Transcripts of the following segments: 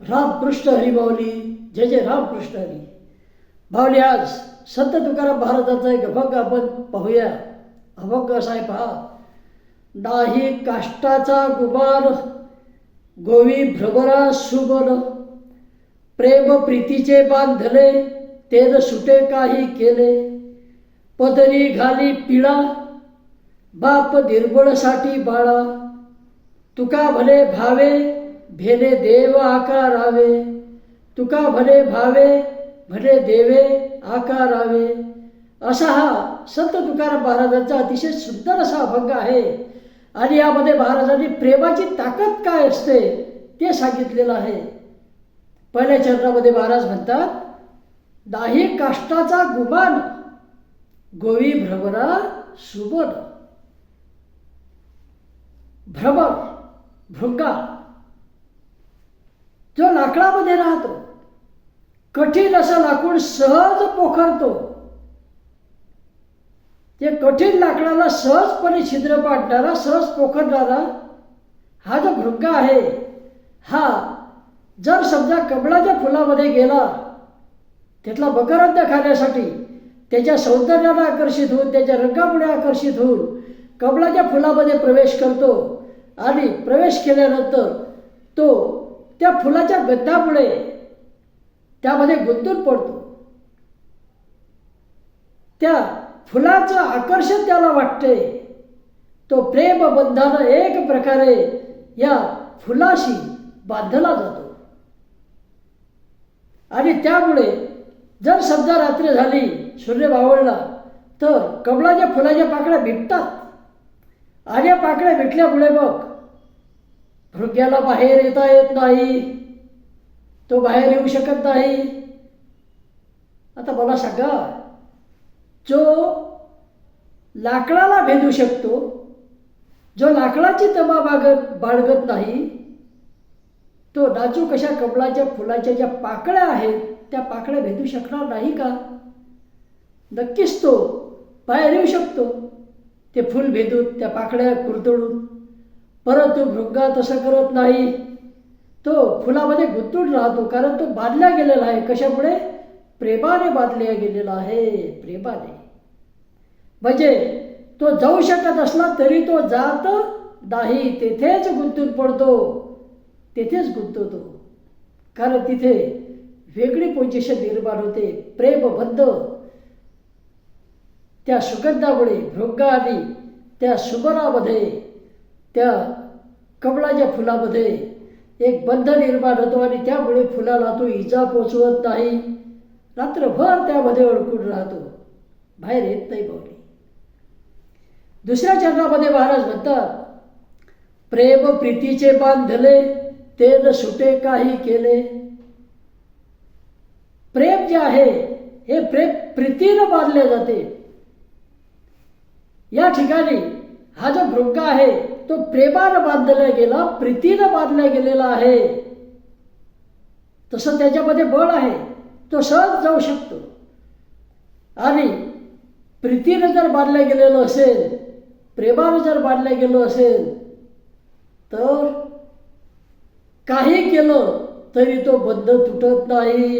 रामकृष्ण हरी माऊली. जय जय रामकृष्ण हरी माऊली. आज संत तुकाराम महाराजांचा एक अभंग आपण पाहूया. अभंग असा आहे पहा. नाही काष्टाचा गुमान गोवी भ्रमरा सुमन, प्रेम प्रीतीचे बांधले तेज सुटे काही केले, पदरी घाली पिळा बाप निर्बळसाठी बाळा, तुका भले भावे भेले देव आकारावे, तुका भले भावे भले देवे आकारावे. असा हा संत तुकाराम महाराजांचा अतिशय सुंदर असा अभंग आहे. आणि यामध्ये महाराजांनी प्रेमाची ताकद काय असते ते सांगितलेलं आहे. पहिल्या चरणामध्ये महाराज म्हणतात, नाही काष्टाचा गुमान गोवी भ्रमरा सुमन. भ्रमर भृंगा जो लाकडामध्ये राहतो, कठीण असं लाकूड सहज पोखरतो. ते कठीण लाकडाला सहजपणे छिद्र पाडणारा, सहज पोखरणारा हा जो भृंगा आहे, हा जर समजा कमळाच्या फुलामध्ये गेला, त्यातला मकरंद खाण्यासाठी त्याच्या सौंदर्याला आकर्षित होऊन, त्याच्या रंगामुळे आकर्षित होऊन कमळाच्या फुलामध्ये प्रवेश करतो. आणि प्रवेश केल्यानंतर तो त्या फुलाच्या गंधामुळे त्यामध्ये गुंतून पडतो. त्या फुलाचं आकर्षण त्याला वाटते. तो प्रेमबंधानं एक प्रकारे या फुलाशी बांधला जातो. आणि त्यामुळे जर समजा रात्र झाली, सूर्य मावळला, तर कमळाच्या फुलाच्या पाकळ्या मिटतात. आणि या पाकळ्या मिटल्यामुळे मग भृंग्याला बाहेर येता येत नाही, तो बाहेर येऊ शकत नाही. आता मला सांगा, जो लाकडाला भेदू शकतो, जो लाकडाची तमा बाळगत नाही, तो नाजूक अशा कमळाच्या फुलाच्या ज्या पाकळ्या आहेत त्या पाकळ्या भेदू शकणार नाही का? नक्कीच तो बाहेर येऊ शकतो, ते फूल भेदून, त्या पाकळ्या कुरतडून. परंतु भृंगा तसं करत नाही. तो फुलामध्ये गुंतून राहतो, कारण तो बांधला गेलेला आहे. कशामुळे? प्रेमाने बांधला गेलेला आहे, प्रेमाने. म्हणजे तो जाऊ शकत असला तरी तो जात नाही, तेथेच गुंतून पडतो, तेथेच गुंतवतो. कारण तिथे वेगळी पोझिशन निर्माण होते. प्रेमबंध त्या सुगंधामुळे, भृंगा आणि त्या सुमनामध्ये, त्या कमळाच्या फुलामध्ये एक बंध निर्माण होतो. आणि त्यामुळे फुलाला तो इजा पोचवत नाही. रात्रभर त्यामध्ये अडकून राहतो, बाहेर येत नाही बावली. दुसऱ्या चरणामध्ये महाराज म्हणतात, प्रेम प्रीतीचे बांधले तेज सुटे काही केले. प्रेम जे आहे हे प्रेम प्रीतीनं बांधले जाते. या ठिकाणी हा जो भृंगा आहे तो प्रेमानं बांधला गेला, प्रीतीनं बांधला गेलेला आहे. तसं त्याच्यामध्ये बळ आहे, तो सहज जाऊ शकतो. आणि प्रीतीनं जर बांधलं गेलेलं असेल, प्रेमानं जर बांधलं गेलं असेल, तर काही केलं तरी तो बंध तुटत नाही.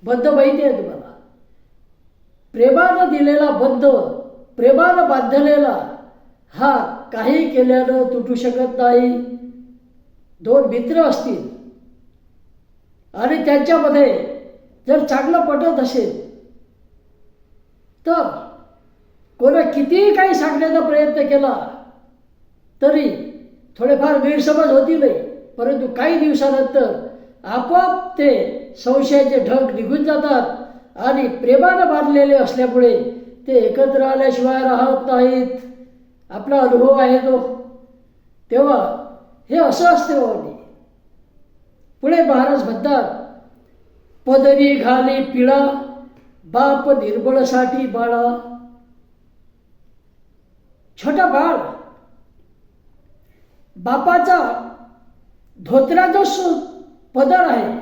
बंध माहिती आहे तुम्हाला? प्रेमानं दिलेला बंध, प्रेमानं बांधलेला हा काही केल्यानं तुटू शकत नाही. दोन मित्र असतील आणि त्यांच्यामध्ये जर चांगलं पटत असेल, तर कोणा कितीही काही सांगण्याचा प्रयत्न केला तरी थोडेफार गैरसमज होतीलही. परंतु काही दिवसानंतर आपोआप ते संशयाचे ढग निघून जातात. आणि प्रेमानं बांधलेले असल्यामुळे ते एकत्र आल्याशिवाय राहत नाहीत. आपला अनुभव आहे तो. तेव्हा हे असं असते बाबा. पुढे महाराज म्हणतात, पदरी घाली पिळा बाप निर्बळसाठी बाळा. छोटा बाळ बापाचा धोतराचा पदर आहे,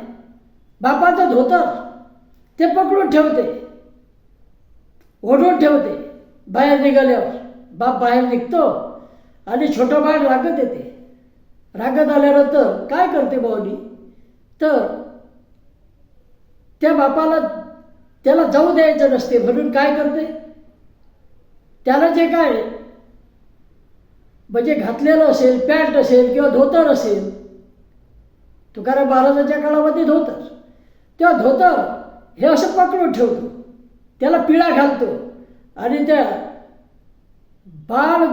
बापाचं धोतर ते पकडून ठेवते, ओढून ठेवते. बाहेर निघाल्यावर बाप बाहेर निघतो आणि छोटं बाळ रागत येते. रागत आल्यानंतर काय करते बावली? तर त्या बापाला त्याला जाऊ द्यायचं नसते, म्हणून काय करते, त्याला जे काय म्हणजे घातलेलं असेल, पॅन्ट असेल किंवा धोतर असेल, तुकाराम महाराजांच्या काळामध्ये धोतर, तेव्हा धोतर हे असं पकडून ठेवतो, त्याला पिळा घालतो आणि त्या बाळ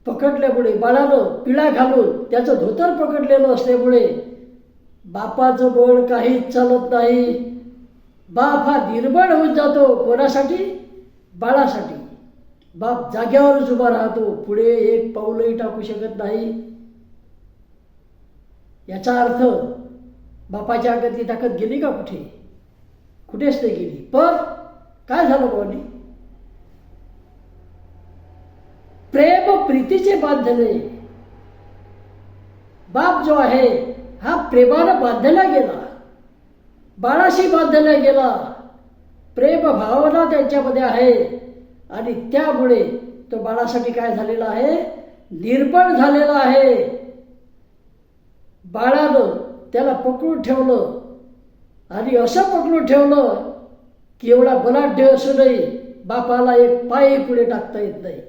पकडल्यामुळे, बाळानं पिळा घालून त्याचं धोतर पकडलेलं असल्यामुळे बापाचं बळ काहीच चालत नाही. बाप हा निर्बळ होऊन जातो. कोणासाठी? बाळासाठी. बाप जाग्यावरच उभा राहतो, पुढे एक पाऊलही टाकू शकत नाही. याचा अर्थ बापाच्या अंगातली ताकद गेली का? कुठेच नाही गेली. पण काय झालं बाबांनी? प्रेम प्रीतीचे बांधले. बाप जो आहे हा प्रेमानं बांधला गेला, बाळाशी बांधला गेला. प्रेम भावना त्यांच्यामध्ये आहे आणि त्यामुळे तो बाळासाठी काय झालेला आहे? निर्बळ झालेला आहे. बाळानं त्याला पकडून ठेवलं आणि असं पकडून ठेवलं की एवढा बलाढ्य असूनही बापाला एक पाय पुढे टाकता येत नाही,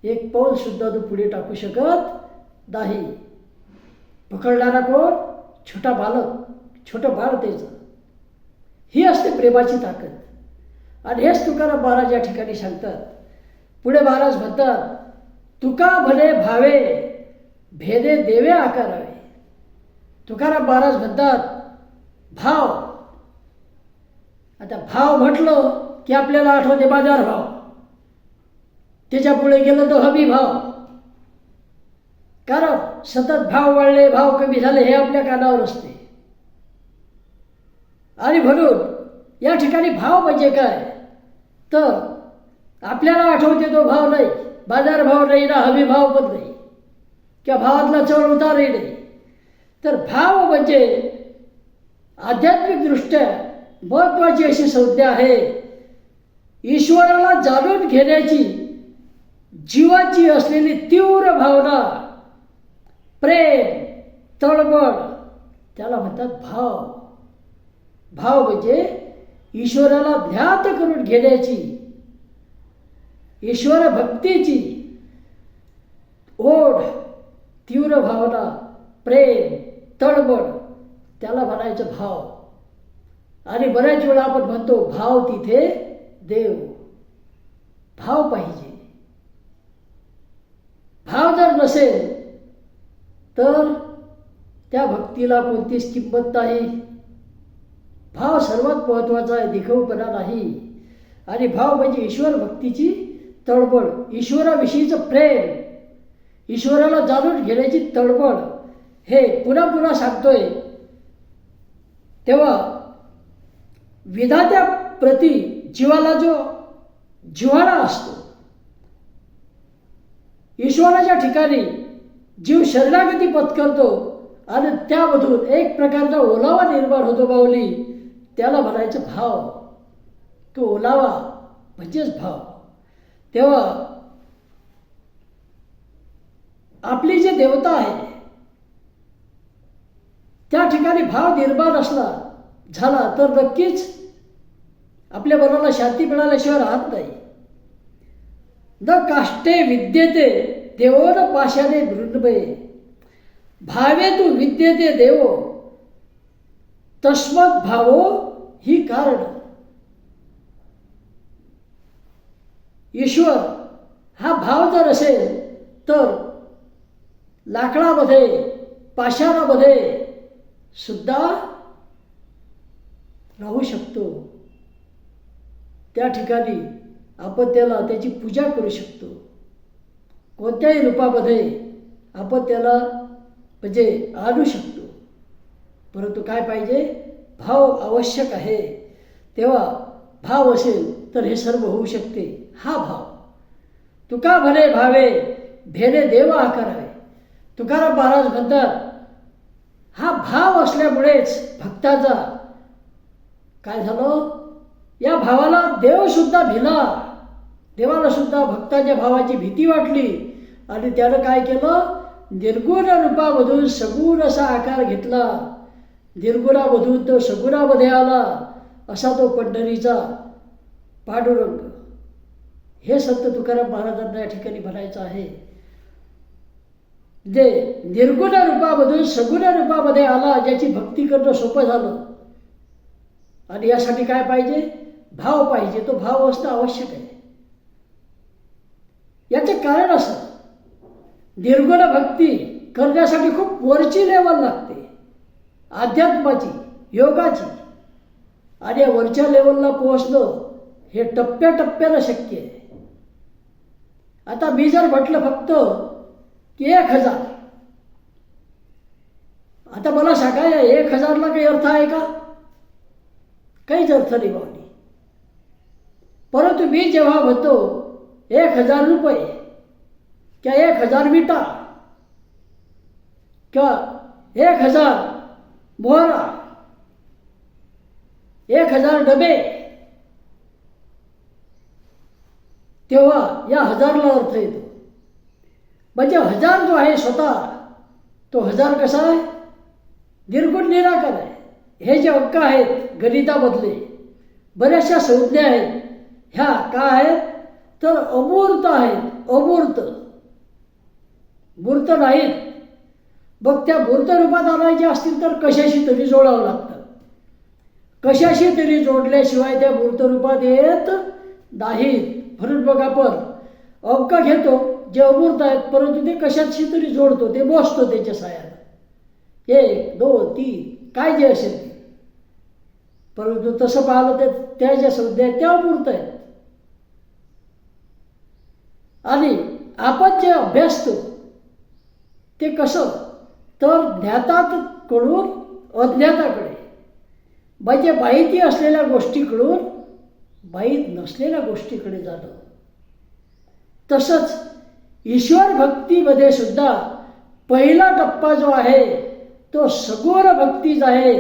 एक पाऊल सुद्धा तो पुढे टाकू शकत नाही. पकडणारा कोण? छोटा बालक, छोटं बाळ त्याचं. ही असते प्रेमाची ताकद. आणि हेच तुकाराम महाराज या ठिकाणी सांगतात. पुढे महाराज म्हणतात, तुका भले भावे भेदे देवे आकारावे. तुकाराम महाराज म्हणतात भाव. आता भाव म्हटलं की आपल्याला आठवते बाजार भाव, त्याच्या पुढे गेलं तर हमी भाव. कारण सतत भाव वाढले, भाव कमी झाले हे आपल्या कानावर असते. आणि म्हणून या ठिकाणी भाव म्हणजे काय तर आपल्याला आठवते तो भाव नाही, बाजार भाव नाही ना, हमी भाव पण नाही किंवा भावातला चढ उतारही नाही. तर भाव म्हणजे आध्यात्मिकदृष्ट्या महत्त्वाची अशी संज्ञा आहे. ईश्वराला जाणून घेण्याची जीवाची असलेली तीव्र भावना, प्रेम, तळमळ, त्याला म्हणतात भाव. भाव म्हणजे ईश्वराला ध्यात करून घेण्याची, ईश्वर भक्तीची ओढ, तीव्र भावना, प्रेम, तळमळ, त्याला म्हणायचं भाव. आणि बऱ्याच वेळा आपण म्हणतो भाव तिथे देव. भाव पाहिजे. भाव जर नसेल तर त्या भक्तीला कोणतीच किंमत नाही. भाव सर्वात महत्त्वाचा आहे, दिखाऊपणा नाही. आणि भाव म्हणजे ईश्वर भक्तीची तळमळ, ईश्वराविषयीचं प्रेम, ईश्वराला जाणून घेण्याची तळमळ. हे पुन्हा पुन्हा सांगतोय तेव्हा विधात्या प्रती जीवाला जो जिव्हाळा असतो, ईश्वराच्या ठिकाणी जीव शरणागती पत्करतो आणि त्यामधून एक प्रकारचा ओलावा निर्माण होतो बावली, त्याला म्हणायचं भाव. तो ओलावा म्हणजेच भाव. तेव्हा आपली जी देवता आहे त्या ठिकाणी भाव निर्माण झाला तर नक्कीच आपल्या मनाला शांती मिळाल्याशिवाय राहत नाही. न काष्टे विद्येते देवो न पाशाने मृण्मये, भावे तू विद्येते देवो तस्मत् भावो ही कारण. ईश्वर हा भाव जर असेल तर लाकडामध्ये, पाषाणामध्ये सुद्धा राहू शकतो. त्या ठिकाणी आपण त्याची पूजा करू शकतो. कोणत्याही रूपामध्ये आपण त्याला म्हणजे आणू शकतो. परंतु काय पाहिजे? भाव आवश्यक आहे. तेव्हा भाव असेल तर हे सर्व होऊ शकते. हा भाव. तुका भले भावे भेदे देव आकारावे. तुकाराम महाराज म्हणतात हा भाव असल्यामुळेच भक्ताचा काय झालं? या भावाला देव सुद्धा भिला. देवाला सुद्धा भक्ताच्या भावाची भीती वाटली आणि त्यानं काय केलं? निर्गुण रूपामधून सगुण असा आकार घेतला, निर्गुणामधून तो सगुणामध्ये आला, असा तो पंढरीचा पांडुरंग. हे संत तुकाराम महाराजांना या ठिकाणी म्हणायचं आहे. जे निर्गुण रूपामधून सगुण रूपामध्ये आला, ज्याची भक्ती करणं सोपं झालं. आणि यासाठी काय पाहिजे? भाव पाहिजे. तो भाव असणं आवश्यक आहे. याचे कारण असं, निर्गुण भक्ती करण्यासाठी खूप वरची लेवल लागते, अध्यात्माची, योगाची. आणि या वरच्या लेवलला पोहोचणं हे टप्प्याटप्प्यानं शक्य आहे. आता मी जर म्हटलं फक्त की 1000, आता मला सांगा या 1000ला काही अर्थ आहे का? काहीच अर्थ नाही बाबा. परंतु मी जेव्हा म्हणतो 1000 रुपये किंवा 1000 विटा किंवा 1000 मोहरा, 1000 डबे, तेव्हा या 1000ला अर्थ येतो. म्हणजे 1000 जो आहे स्वतः, तो 1000 कसा आहे? निर्गुण निराकार आहे. हे जे अंक आहेत गणितामधले, बऱ्याचशा संज्ञा आहेत, ह्या काय आहेत? तर अमूर्त आहेत. अमूर्त, मूर्त नाहीत. मग त्या मूर्त रूपात आणायचे असतील तर कशाशी तरी जोडावं लागतं. कशाशी तरी जोडल्याशिवाय त्या मूर्त रूपात येत नाहीत. म्हणून बघ आपण अंक घेतो जे अमूर्त आहेत, परंतु ते कशाशी तरी जोडतो, ते मोजतो त्याच्या साह्यानं. 1, 2, 3 काय जे असेल ते. परंतु तसं पाहिलं तर त्या ज्या संज्ञा आहेत त्या अमूर्त आहेत. आणि आपण जे अभ्यासतो ते कसं? तर ज्ञाताकडून अज्ञाताकडे, म्हणजे माहिती असलेल्या गोष्टीकडून माहीत नसलेल्या गोष्टीकडे जाणं. तसंच ईश्वर भक्तीमध्ये सुद्धा पहिला टप्पा जो आहे तो सगुण भक्तीच आहे,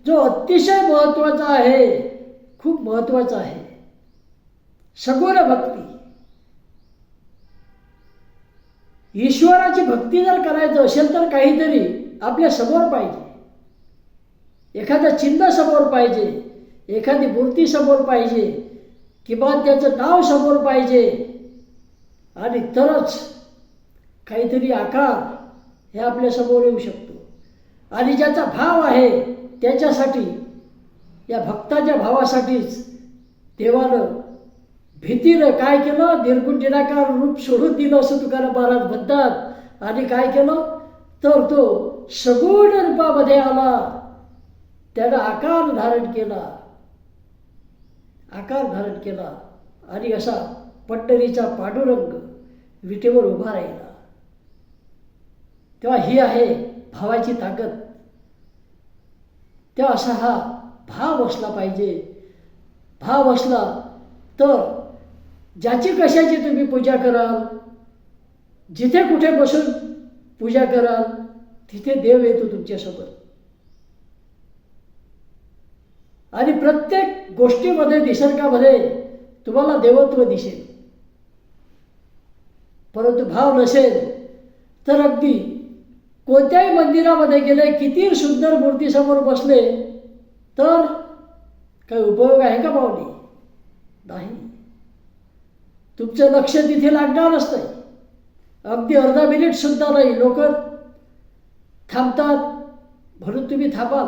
जो अतिशय महत्त्वाचा आहे, खूप महत्त्वाचा आहे. सगुण भक्ती. ईश्वराची भक्ती जर करायचं असेल तर काहीतरी आपल्या समोर पाहिजे. एखादं चिन्ह समोर पाहिजे, एखादी मूर्ती समोर पाहिजे, किंवा त्याचं नाव समोर पाहिजे. आणि तरच काहीतरी आकार हे आपल्या समोर येऊ शकतो. आणि ज्याचा भाव आहे त्याच्यासाठी, या भक्ताच्या भावासाठीच देवानं भीतीनं काय केलं? निर्गुण निराकार रूप सोडून दिलं असं तुकाराम महाराज म्हणतात. आणि काय केलं? तर तो सगुण रूपामध्ये आला, त्यानं आकार धारण केला, आकार धारण केला. आणि असा पंढरीचा पांडुरंग विटेवर उभा राहिला. तेव्हा ही आहे भावाची ताकद. तेव्हा असा हा भाव असला पाहिजे. भाव असला तर ज्याची कशाची तुम्ही पूजा कराल, जिथे कुठे बसून पूजा कराल, तिथे देव येतो तुमच्यासोबत. आणि प्रत्येक गोष्टीमध्ये, निसर्गामध्ये तुम्हाला देवत्व दिसेल. परंतु भाव नसेल तर अगदी कोणत्याही मंदिरामध्ये गेले, किती सुंदर मूर्तीसमोर बसले, तर काही उपयोग आहे का माऊली? नाही. तुमचं लक्ष तिथे लागणारच नाही. अगदी अर्धा मिनिट सुद्धा नाही. लोक थांबतात म्हणून तुम्ही थांबाल,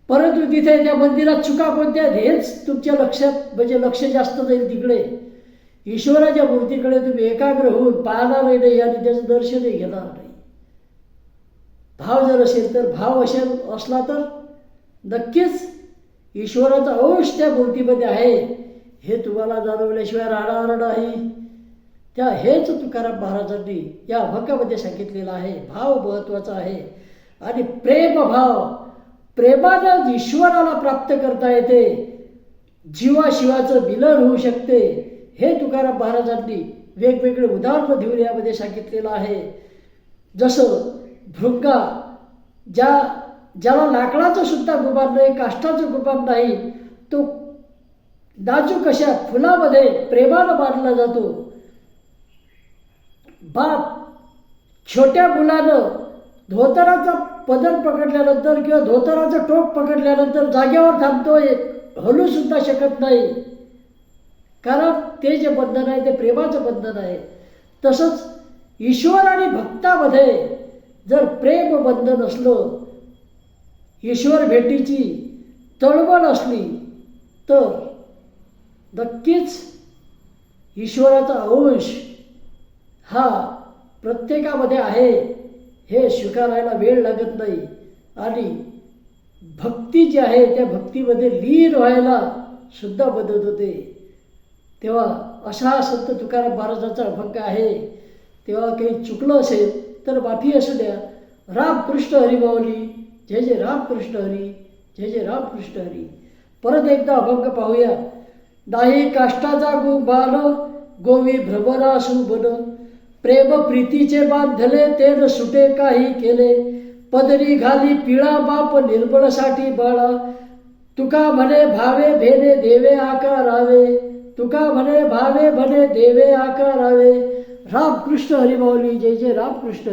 परंतु तिथे त्या मंदिरात चुका कोणत्या हेच तुमच्या लक्षात, म्हणजे लक्ष जास्त जाईल तिकडे. ईश्वराच्या मूर्तीकडे तुम्ही एकाग्र होऊन पाहणारही नाही आणि त्याचं दर्शनही घेणार नाही. भाव जर असेल तर, भाव असला तर नक्कीच ईश्वराचा अंश त्या मूर्तीमध्ये आहे हे तुम्हाला जाणवल्याशिवाय राहणार नाही. त्या हेच तुकाराम महाराजांनी या अभंगामध्ये सांगितलेलं आहे. भाव महत्त्वाचा आहे. आणि प्रेमभाव, प्रेमानं ईश्वराला प्राप्त करता येते, जीवाशिवाचं मिलन होऊ शकते, हे तुकाराम महाराजांनी वेगवेगळे उदाहरणं देऊन यामध्ये सांगितलेलं आहे. जसं भृंगा, ज्याला लाकडाचं सुद्धा गुमान नाही, काष्टाचं गुमान नाही, तो नाजूक अशा फुलामध्ये प्रेमानं बांधला जातो. बाप छोट्या मुलानं धोतराचा पदर पकडल्यानंतर किंवा धोतराचं टोक पकडल्यानंतर जागेवर थांबतोय, हलू सुद्धा शकत नाही. कारण ते जे बंधन आहे ते प्रेमाचं बंधन आहे. तसंच ईश्वर आणि भक्तामध्ये जर प्रेम बंधन असलं, ईश्वर भेटीची तळमळ असली, तर नक्कीच ईश्वराचा अंश हा प्रत्येकामध्ये आहे हे स्वीकारायला वेळ लागत नाही. आणि भक्ती जी आहे त्या भक्तीमध्ये लीन व्हायला सुद्धा मदत होते. तेव्हा असा संत तुकाराम महाराजांचा अभंग आहे. तेव्हा काही चुकलं असेल तर माफी असू द्या. रामकृष्ण हरी माऊली, जय जय रामकृष्ण हरी, जय जय रामकृष्ण हरी. परत एकदा अभंग पाहूया. नाही काष्टाचा गुबान, गोवी भ्रमरासु बन, प्रेम प्रीतीचे बांधले तेन सुटे काही केले, पदरी घाली पिळा बाप निर्मळसाठी बाळा, तुका म्हणे भावे भेने देवे आकारावे, तुका म्हणे भावे भने देवे आकारावे. रामकृष्ण हरी माऊली, जय जय रामकृष्ण.